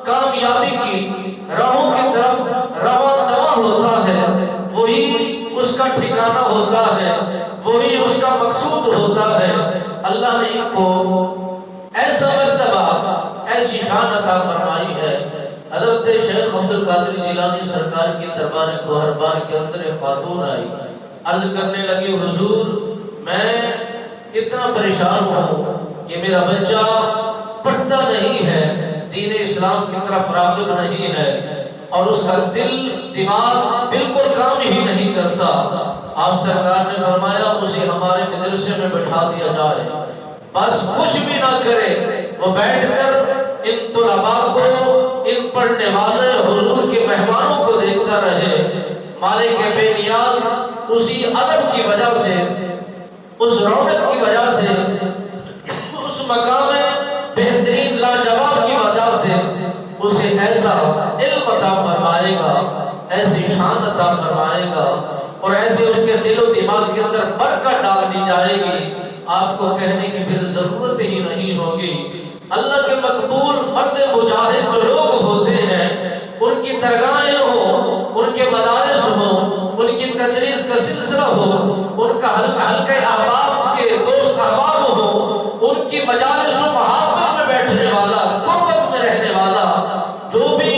کامیابی کی راہوں کی طرف رواں دواں ہوتا ہے، وہی اس کا ٹھکانہ ہوتا ہے، وہی اس کا مقصود ہوتا ہے۔ اللہ نے ان کو ایسا مرتبہ، ایسی شان عطا فرمائی ہے۔ حضرت شیخ عبد القادر جیلانی سرکار کی دربار گوہربار کے اندر ایک خاتون آئی، عرض کرنے لگی حضور میں اتنا پریشان ہوں کہ میرا بچہ پڑھتا نہیں ہے، دین اسلام کی طرف راغب نہیں ہے، اور اس کا دل دماغ بالکل کام ہی نہیں کرتا۔ آپ سرکار نے فرمایا اسے ہمارے مدرسے میں بٹھا دیا جائے، بس کچھ بھی نہ کرے، وہ بیٹھ کر ان طلباء کو، ان پڑھنے والے حضور کے مہمانوں کو دیکھتا رہے۔ مالک بے نیاز اسی ادب کی وجہ سے، اس رونق کی وجہ سے، اس مقام بہترین لاجواب کی وجہ سے اسے ایسا علم عطا فرمائے گا، ایسی شان عطا فرمائے گا، اور ایسے اس کے دل و دماغ کے اندر برکت ڈال دی جائے گی، آپ کو کہنے کی پھر ضرورت ہی نہیں ہوگی۔ اللہ کے مقبول مرد مجاہد جو لوگ ہوتے ہیں، ان کی درگاہیں ہوں، ان کے مدارس ہوں، ان کی تدریس کا سلسلہ ہو، ان کا حلقہ احباب کے دوست احباب ہوں، ان کی مجالس و محافل میں بیٹھنے والا، قربت میں رہنے والا، جو بھی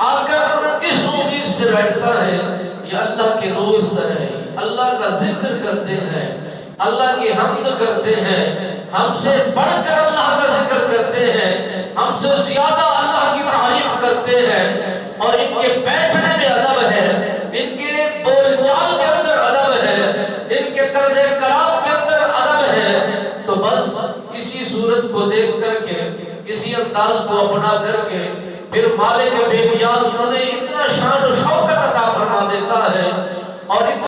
آ کر اس امید سے بیٹھتا ہے یہ اللہ کے دوست ہے، اللہ کا ذکر کرتے ہیں، اللہ کی حمد کرتے ہیں، ہم سے بڑھ کر اللہ کا ذکر کرتے ہیں، ہم سے زیادہ اللہ کی تعریف کرتے ہیں، اور ان کے بیٹھنے میں ادب ہے، ان کے بول چال کے اندر ادب ہے، ان کے طرز کلام کے اندر ادب ہے، تو بس اسی صورت کو دیکھ کر کے، اسی انداز کو اپنا کر کے، پھر مالک بے نیاز انہوں نے اتنا